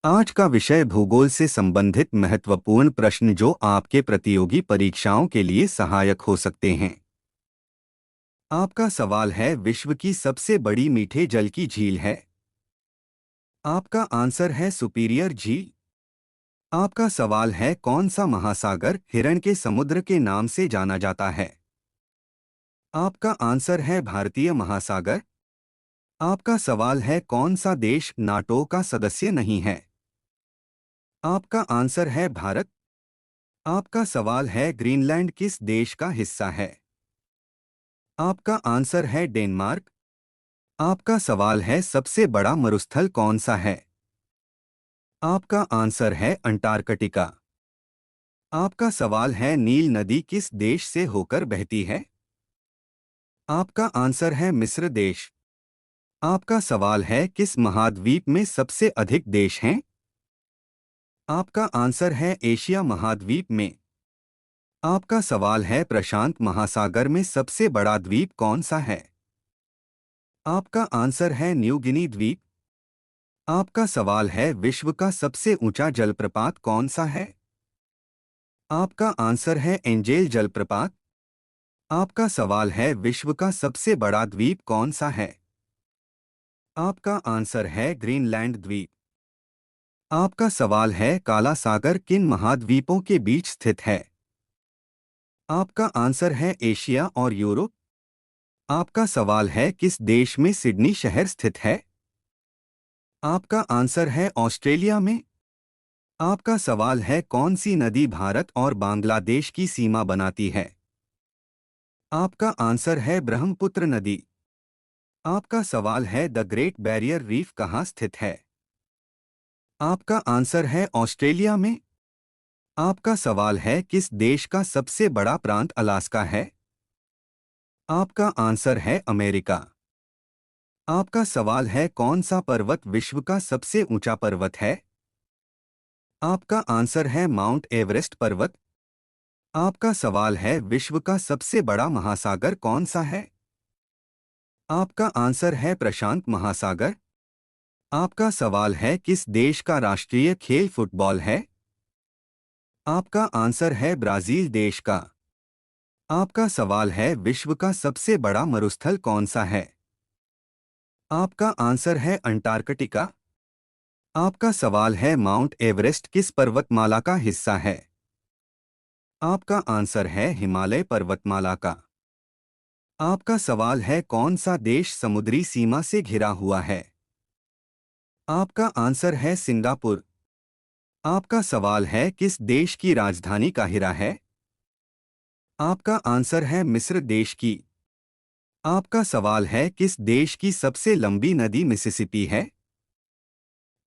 आज का विषय भूगोल से संबंधित महत्वपूर्ण प्रश्न जो आपके प्रतियोगी परीक्षाओं के लिए सहायक हो सकते हैं। आपका सवाल है, विश्व की सबसे बड़ी मीठे जल की झील है। आपका आंसर है सुपीरियर झील। आपका सवाल है, कौन सा महासागर हिरण के समुद्र के नाम से जाना जाता है। आपका आंसर है भारतीय महासागर। आपका सवाल है, कौन सा देश नाटो का सदस्य नहीं है। आपका आंसर है भारत। आपका सवाल है, ग्रीनलैंड किस देश का हिस्सा है। आपका आंसर है डेनमार्क। आपका सवाल है, सबसे बड़ा मरुस्थल कौन सा है। आपका आंसर है अंटार्कटिका। आपका सवाल है, नील नदी किस देश से होकर बहती है। आपका आंसर है मिस्र देश। आपका सवाल है, किस महाद्वीप में सबसे अधिक देश हैं। आपका आंसर है एशिया महाद्वीप में। आपका सवाल है, प्रशांत महासागर में सबसे बड़ा द्वीप कौन सा है। आपका आंसर है न्यू गिनी द्वीप। आपका सवाल है, विश्व का सबसे ऊंचा जलप्रपात कौन सा है। आपका आंसर है एंजेल जलप्रपात। आपका सवाल है, विश्व का सबसे बड़ा द्वीप कौन सा है। आपका आंसर है ग्रीनलैंड द्वीप। आपका सवाल है, काला सागर किन महाद्वीपों के बीच स्थित है। आपका आंसर है एशिया और यूरोप। आपका सवाल है, किस देश में सिडनी शहर स्थित है। आपका आंसर है ऑस्ट्रेलिया में। आपका सवाल है, कौन सी नदी भारत और बांग्लादेश की सीमा बनाती है। आपका आंसर है ब्रह्मपुत्र नदी। आपका सवाल है, द ग्रेट बैरियर रीफ कहाँ स्थित है। आपका आंसर है ऑस्ट्रेलिया में। आपका सवाल है, किस देश का सबसे बड़ा प्रांत अलास्का है। आपका आंसर है अमेरिका। आपका सवाल है, कौन सा पर्वत विश्व का सबसे ऊंचा पर्वत है। आपका आंसर है माउंट एवरेस्ट पर्वत। आपका सवाल है, विश्व का सबसे बड़ा महासागर कौन सा है। आपका आंसर है प्रशांत महासागर। आपका सवाल है, किस देश का राष्ट्रीय खेल फुटबॉल है। आपका आंसर है ब्राजील देश का। आपका सवाल है, विश्व का सबसे बड़ा मरुस्थल कौन सा है। आपका आंसर है अंटार्कटिका। आपका सवाल है, माउंट एवरेस्ट किस पर्वतमाला का हिस्सा है। आपका आंसर है हिमालय पर्वतमाला का। आपका सवाल है, कौन सा देश समुद्री सीमा से घिरा हुआ है। आपका आंसर है सिंगापुर। आपका सवाल है, किस देश की राजधानी काहिरा है। आपका आंसर है मिस्र देश की। आपका सवाल है, किस देश की सबसे लंबी नदी मिसिसिपी है।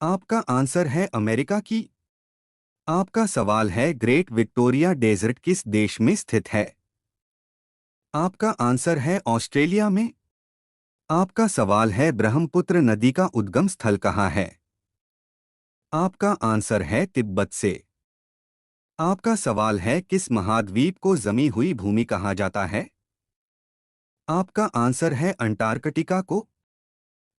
आपका आंसर है अमेरिका की। आपका सवाल है, ग्रेट विक्टोरिया डेजर्ट किस देश में स्थित है। आपका आंसर है ऑस्ट्रेलिया में। आपका सवाल है, ब्रह्मपुत्र नदी का उद्गम स्थल कहाँ है। आपका आंसर है तिब्बत से। आपका सवाल है, किस महाद्वीप को जमी हुई भूमि कहा जाता है। आपका आंसर है अंटार्कटिका को।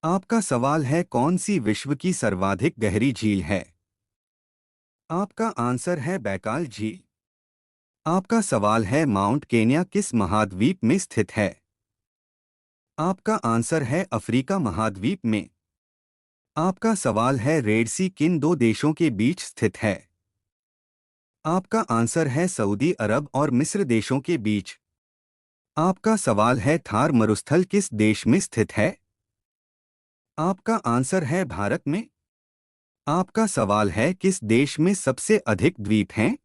आपका सवाल है, कौन सी विश्व की सर्वाधिक गहरी झील है। आपका आंसर है बैकाल झील। आपका सवाल है, माउंट केन्या किस महाद्वीप में स्थित है। आपका आंसर है अफ्रीका महाद्वीप में। आपका सवाल है, रेड सी किन दो देशों के बीच स्थित है। आपका आंसर है सऊदी अरब और मिस्र देशों के बीच। आपका सवाल है, थार मरुस्थल किस देश में स्थित है। आपका आंसर है भारत में। आपका सवाल है, किस देश में सबसे अधिक द्वीप हैं।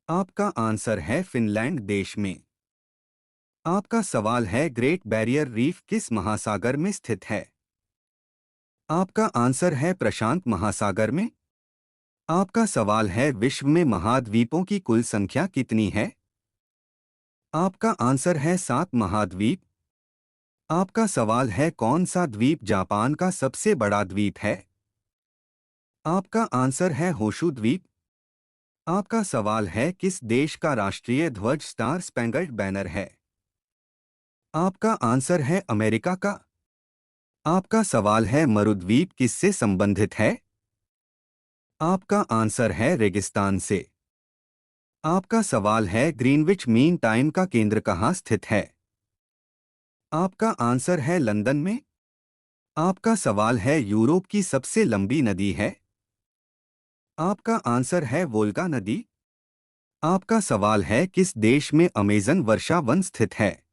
आपका आंसर है फिनलैंड देश में। आपका सवाल है, ग्रेट बैरियर रीफ किस महासागर में स्थित है। आपका आंसर है प्रशांत महासागर में। आपका सवाल है, विश्व में महाद्वीपों की कुल संख्या कितनी है। आपका आंसर है 7 महाद्वीप। आपका सवाल है, कौन सा द्वीप जापान का सबसे बड़ा द्वीप है। आपका आंसर है होशु द्वीप। आपका सवाल है, किस देश का राष्ट्रीय ध्वज स्टार स्पैंगल्ड बैनर है। आपका आंसर है अमेरिका का। आपका सवाल है, मरुद्वीप किससे संबंधित है। आपका आंसर है रेगिस्तान से। आपका सवाल है ग्रीनविच मीन टाइम का केंद्र कहाँ स्थित है? आपका आंसर है लंदन में। आपका सवाल है यूरोप की सबसे लंबी नदी है? आपका आंसर है वोल्गा नदी। आपका सवाल है किस देश में अमेज़न वर्षा वन स्थित है?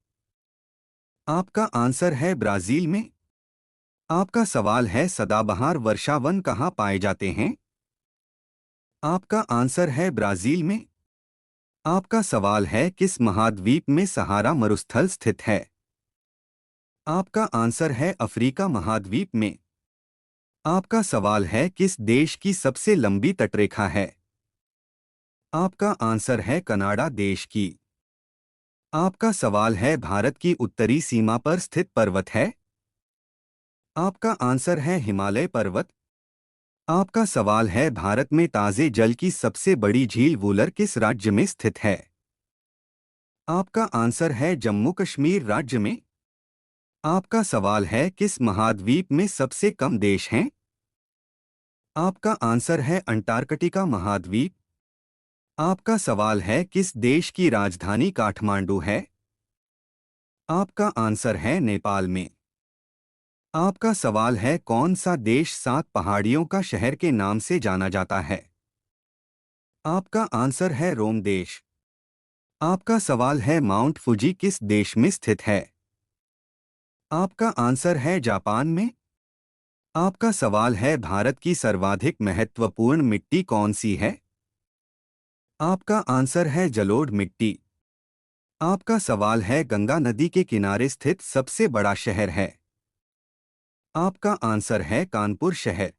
आपका आंसर है ब्राजील में। आपका सवाल है सदाबहार वर्षा वन कहाँ पाए जाते हैं? आपका आंसर है ब्राजील में। आपका सवाल है किस महाद्वीप में सहारा मरुस्थल स्थित है? आपका आंसर है अफ्रीका महाद्वीप में। आपका सवाल है किस देश की सबसे लंबी तटरेखा है? आपका आंसर है कनाडा देश की। आपका सवाल है भारत की उत्तरी सीमा पर स्थित पर्वत है? आपका आंसर है हिमालय पर्वत। आपका सवाल है भारत में ताज़े जल की सबसे बड़ी झील वुलर किस राज्य में स्थित है? आपका आंसर है जम्मू कश्मीर राज्य में। आपका सवाल है किस महाद्वीप में सबसे कम देश हैं? आपका आंसर है अंटार्कटिका महाद्वीप। आपका सवाल है किस देश की राजधानी काठमांडू है? आपका आंसर है नेपाल में। आपका सवाल है कौन सा देश 7 पहाड़ियों का शहर के नाम से जाना जाता है? आपका आंसर है रोम देश। आपका सवाल है माउंट फुजी किस देश में स्थित है? आपका आंसर है जापान में। आपका सवाल है भारत की सर्वाधिक महत्वपूर्ण मिट्टी कौन सी है? आपका आंसर है जलोढ़ मिट्टी। आपका सवाल है गंगा नदी के किनारे स्थित सबसे बड़ा शहर है? आपका आंसर है कानपुर शहर।